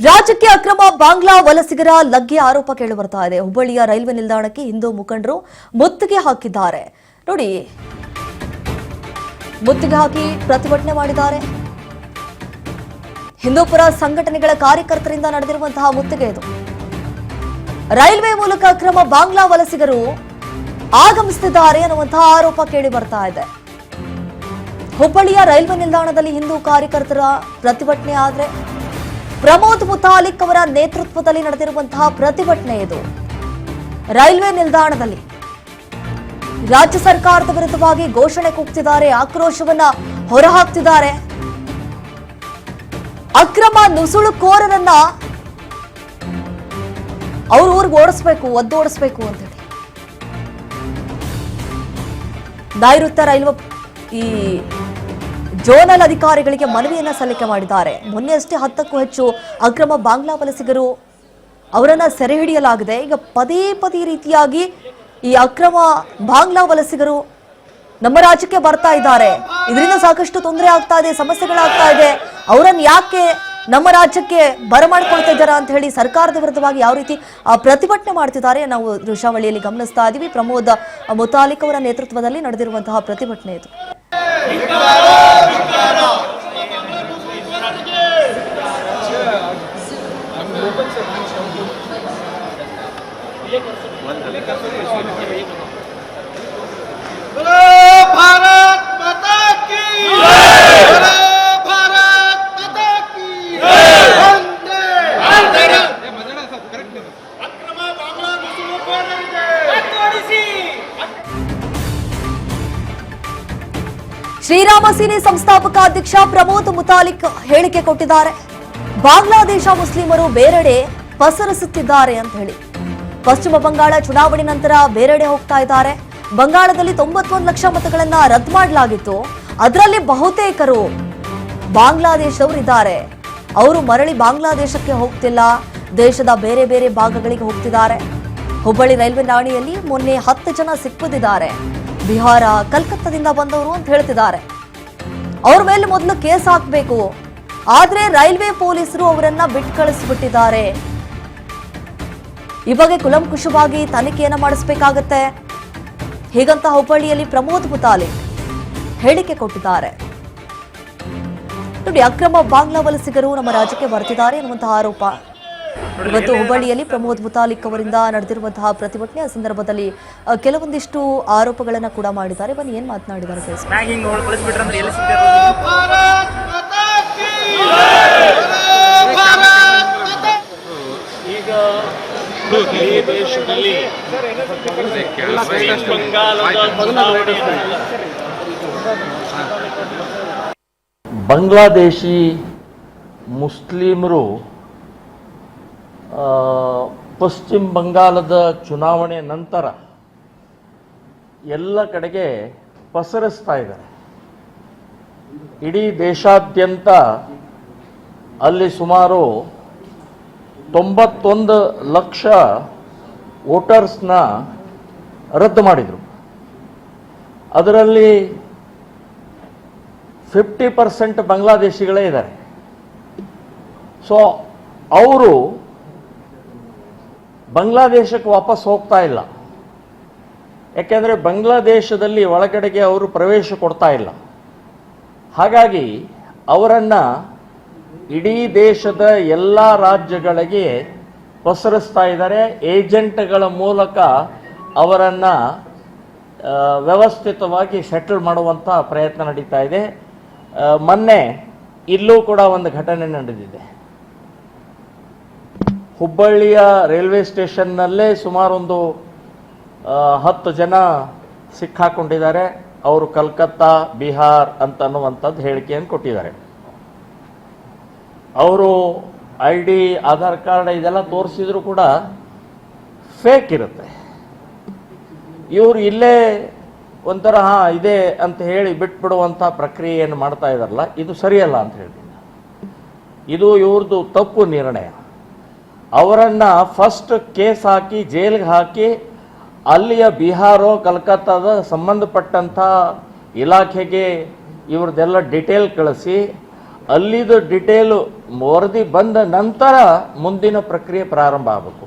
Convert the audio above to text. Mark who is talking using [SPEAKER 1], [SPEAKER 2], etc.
[SPEAKER 1] ರಾಜ್ಯಕ್ಕೆ ಅಕ್ರಮ ಬಾಂಗ್ಲಾ ವಲಸಿಗರ ಲಗ್ಗೆ ಆರೋಪ ಕೇಳಿಬರ್ತಾ ಇದೆ. ಹುಬ್ಬಳ್ಳಿಯ ರೈಲ್ವೆ ನಿಲ್ದಾಣಕ್ಕೆ ಹಿಂದೂ ಮುಖಂಡರು ಮುತ್ತಿಗೆ ಹಾಕಿದ್ದಾರೆ. ನೋಡಿ, ಮುತ್ತಿಗೆ ಹಾಕಿ ಪ್ರತಿಭಟನೆ ಮಾಡಿದ್ದಾರೆ. ಹಿಂದೂಪುರ ಸಂಘಟನೆಗಳ ಕಾರ್ಯಕರ್ತರಿಂದ ನಡೆದಿರುವಂತಹ ಮುತ್ತಿಗೆ ಇದು. ರೈಲ್ವೆ ಮೂಲಕ ಅಕ್ರಮ ಬಾಂಗ್ಲಾ ವಲಸಿಗರು ಆಗಮಿಸುತ್ತಿದ್ದಾರೆ ಅನ್ನುವಂತಹ ಆರೋಪ ಕೇಳಿ ಬರ್ತಾ ಇದೆ. ಹುಬ್ಬಳ್ಳಿಯ ರೈಲ್ವೆ ನಿಲ್ದಾಣದಲ್ಲಿ ಹಿಂದೂ ಕಾರ್ಯಕರ್ತರ ಪ್ರತಿಭಟನೆ ಆದರೆ ಪ್ರಮೋದ್ ಮುತಾಲಿಕ್ ಅವರ ನೇತೃತ್ವದಲ್ಲಿ ನಡೆದಿರುವಂತಹ ಪ್ರತಿಭಟನೆ ಇದು. ರೈಲ್ವೆ ನಿಲ್ದಾಣದಲ್ಲಿ ರಾಜ್ಯ ಸರ್ಕಾರದ ವಿರುದ್ಧವಾಗಿ ಘೋಷಣೆ ಕೂಗ್ತಿದ್ದಾರೆ, ಆಕ್ರೋಶವನ್ನ ಹೊರಹಾಕ್ತಿದ್ದಾರೆ. ಅಕ್ರಮ ನುಸುಳುಕೋರರನ್ನ ಅವ್ರ ಊರಿಗೆ ಓಡಿಸ್ಬೇಕು, ಒದ್ದೋಡಿಸ್ಬೇಕು ಅಂತ ಹೇಳಿ ನೈಋತ್ಯ ರೈಲ್ವೆ ಈ ಝೋನಲ್ ಅಧಿಕಾರಿಗಳಿಗೆ ಮನವಿಯನ್ನ ಸಲ್ಲಿಕೆ ಮಾಡಿದ್ದಾರೆ. ಮೊನ್ನೆಯಷ್ಟೇ 10ಕ್ಕೂ ಹೆಚ್ಚು ಅಕ್ರಮ ಬಾಂಗ್ಲಾ ವಲಸಿಗರು ಅವರನ್ನ ಸೆರೆ ಹಿಡಿಯಲಾಗಿದೆ. ಈಗ ಪದೇ ಪದೇ ರೀತಿಯಾಗಿ ಈ ಅಕ್ರಮ ಬಾಂಗ್ಲಾ ವಲಸಿಗರು ನಮ್ಮ ರಾಜ್ಯಕ್ಕೆ ಬರ್ತಾ ಇದ್ದಾರೆ. ಇದರಿಂದ ಸಾಕಷ್ಟು ತೊಂದರೆ ಆಗ್ತಾ ಇದೆ, ಸಮಸ್ಯೆಗಳಾಗ್ತಾ ಇದೆ. ಅವರನ್ನು ಯಾಕೆ ನಮ್ಮ ರಾಜ್ಯಕ್ಕೆ ಬರಮಾಡ್ಕೊಳ್ತಾ ಇದ್ದಾರಾ ಅಂತ ಹೇಳಿ ಸರ್ಕಾರದ ವಿರುದ್ಧವಾಗಿ ಯಾವ ರೀತಿ ಪ್ರತಿಭಟನೆ ಮಾಡ್ತಿದ್ದಾರೆ ನಾವು ದೃಶ್ಯಾವಳಿಯಲ್ಲಿ ಗಮನಿಸ್ತಾ ಇದೀವಿ. ಪ್ರಮೋದ್ ಮುತಾಲಿಕ್ ಅವರ ನೇತೃತ್ವದಲ್ಲಿ ನಡೆದಿರುವಂತಹ ಪ್ರತಿಭಟನೆ ಇದು. ಶ್ರೀರಾಮ ಸೇನೆ ಸಂಸ್ಥಾಪಕ ಅಧ್ಯಕ್ಷ ಪ್ರಮೋದ್ ಮುತಾಲಿಕ್ ಹೇಳಿಕೆ ಕೊಟ್ಟಿದ್ದಾರೆ. ಬಾಂಗ್ಲಾದೇಶ ಮುಸ್ಲಿಮರು ಬೇರೆಡೆ ಪಸರಿಸುತ್ತಿದ್ದಾರೆ ಅಂತ ಹೇಳಿ. ಪಶ್ಚಿಮ ಬಂಗಾಳ ಚುನಾವಣೆ ನಂತರ ಬೇರೆಡೆ ಹೋಗ್ತಾ ಇದ್ದಾರೆ. ಬಂಗಾಳದಲ್ಲಿ 91 ಲಕ್ಷ ಮತಗಳನ್ನ ರದ್ದು ಮಾಡಲಾಗಿತ್ತು. ಅದರಲ್ಲಿ ಬಹುತೇಕರು ಬಾಂಗ್ಲಾದೇಶದವರು ಇದ್ದಾರೆ. ಅವರು ಮರಳಿ ಬಾಂಗ್ಲಾದೇಶಕ್ಕೆ ಹೋಗ್ತಿಲ್ಲ, ದೇಶದ ಬೇರೆ ಬೇರೆ ಭಾಗಗಳಿಗೆ ಹೋಗ್ತಿದ್ದಾರೆ. ಹುಬ್ಬಳ್ಳಿ ರೈಲ್ವೆ ನಿಲ್ದಾಣದಲ್ಲಿ ಮೊನ್ನೆ 10 ಜನ ಸಿಕ್ಕಿದ್ದಾರೆ. ಬಿಹಾರ, ಕಲ್ಕತ್ತಾದಿಂದ ಬಂದವರು ಅಂತ ಹೇಳ್ತಿದ್ದಾರೆ. ಅವ್ರ ಮೇಲೆ ಮೊದಲು ಕೇಸ್ ಹಾಕಬೇಕು, ಆದ್ರೆ ರೈಲ್ವೆ ಪೊಲೀಸರು ಅವರನ್ನ ಬಿಟ್ಟು ಕಳಿಸ್ಬಿಟ್ಟಿದ್ದಾರೆ. ಈ ಬಗ್ಗೆ ಕುಲಂಕುಷವಾಗಿ ತನಿಖೆಯನ್ನ ಮಾಡಿಸಬೇಕಾಗತ್ತೆ, ಹೀಗಂತ ಹುಬ್ಬಳ್ಳಿಯಲ್ಲಿ ಪ್ರಮೋದ್ ಮುತಾಲಿಕ್ ಹೇಳಿಕೆ ಕೊಟ್ಟಿದ್ದಾರೆ. ನೋಡಿ, ಅಕ್ರಮ ಬಾಂಗ್ಲಾ ವಲಸಿಗರು ನಮ್ಮ ರಾಜ್ಯಕ್ಕೆ ಬರ್ತಿದ್ದಾರೆ ಎನ್ನುವಂತಹ ಆರೋಪ ಇವತ್ತು ಹುಬ್ಬಳ್ಳಿಯಲ್ಲಿ ಪ್ರಮೋದ್ ಮುತಾಲಿಕ್ ಅವರಿಂದ ನಡೆದಿರುವಂತಹ ಪ್ರತಿಭಟನೆ ಸಂದರ್ಭದಲ್ಲಿ ಕೆಲವೊಂದಿಷ್ಟು ಆರೋಪಗಳನ್ನ ಕೂಡ ಮಾಡಿದ್ದಾರೆ. ಬನ್ನಿ ಏನ್ ಮಾತನಾಡಿದ್ದಾರೆ
[SPEAKER 2] ಈಗ ಈ ದೇಶದಲ್ಲಿ
[SPEAKER 3] ಬಾಂಗ್ಲಾದೇಶಿ ಮುಸ್ಲಿಮರು ಪಶ್ಚಿಮ ಬಂಗಾಳದ ಚುನಾವಣೆ ನಂತರ ಎಲ್ಲ ಕಡೆಗೆ ಪಸರಿಸ್ತಾ ಇದ್ದಾರೆ. ಇಡೀ ದೇಶಾದ್ಯಂತ ಅಲ್ಲಿ ಸುಮಾರು 91 ಲಕ್ಷ ವೋಟರ್ಸ್ನ ರದ್ದು ಮಾಡಿದರು. ಅದರಲ್ಲಿ 50% ಬಾಂಗ್ಲಾದೇಶಿಗಳೇ ಇದ್ದಾರೆ. ಸೊ ಅವರು ಬಾಂಗ್ಲಾದೇಶಕ್ಕೆ ವಾಪಸ್ ಹೋಗ್ತಾ ಇಲ್ಲ. ಯಾಕೆಂದರೆ ಬಾಂಗ್ಲಾದೇಶದಲ್ಲಿ ಒಳಗಡೆಗೆ ಅವರು ಪ್ರವೇಶ ಕೊಡ್ತಾ ಇಲ್ಲ. ಹಾಗಾಗಿ ಅವರನ್ನು ಇಡೀ ದೇಶದ ಎಲ್ಲ ರಾಜ್ಯಗಳಿಗೆ ಪಸರಿಸ್ತಾ ಇದ್ದಾರೆ. ಏಜೆಂಟ್ಗಳ ಮೂಲಕ ಅವರನ್ನು ವ್ಯವಸ್ಥಿತವಾಗಿ ಸೆಟಲ್ ಮಾಡುವಂಥ ಪ್ರಯತ್ನ ನಡೀತಾ ಇದೆ. ಮೊನ್ನೆ ಇಲ್ಲೂ ಕೂಡ ಒಂದು ಘಟನೆ ನಡೆದಿದೆ. ಹುಬ್ಬಳ್ಳಿಯ ರೈಲ್ವೆ ಸ್ಟೇಷನ್ನಲ್ಲೇ ಸುಮಾರು ಒಂದು 10 ಜನ ಸಿಕ್ಕಾಕೊಂಡಿದ್ದಾರೆ. ಅವರು ಕಲ್ಕತ್ತಾ, ಬಿಹಾರ್ ಅಂತನ್ನುವಂಥದ್ದು ಹೇಳಿಕೆಯನ್ನು ಕೊಟ್ಟಿದ್ದಾರೆ. ಅವರು ID, ಆಧಾರ್ ಕಾರ್ಡ್ ಇದೆಲ್ಲ ತೋರಿಸಿದ್ರು ಕೂಡ ಫೇಕ್ ಇರುತ್ತೆ. ಇವರು ಇಲ್ಲೇ ಒಂಥರ ಇದೆ ಅಂತ ಹೇಳಿ ಬಿಟ್ಬಿಡುವಂಥ ಪ್ರಕ್ರಿಯೆಯನ್ನು ಮಾಡ್ತಾ ಇದ್ದಾರಲ್ಲ, ಇದು ಸರಿಯಲ್ಲ ಅಂತ ಹೇಳ್ತೀನಿ. ಇದು ಇವ್ರದ್ದು ತಪ್ಪು ನಿರ್ಣಯ. ಅವರನ್ನು ಫಸ್ಟ್ ಕೇಸ್ ಹಾಕಿ ಜೈಲಿಗೆ ಹಾಕಿ ಅಲ್ಲಿಯ ಬಿಹಾರೋ ಕಲ್ಕತ್ತಾದ ಸಂಬಂಧಪಟ್ಟಂಥ ಇಲಾಖೆಗೆ ಇವ್ರದ್ದೆಲ್ಲ ಡಿಟೇಲ್ ಕಳಿಸಿ ಅಲ್ಲಿದು ಡಿಟೇಲು ವರದಿ ಬಂದ ನಂತರ ಮುಂದಿನ ಪ್ರಕ್ರಿಯೆ ಪ್ರಾರಂಭ ಆಗಬೇಕು.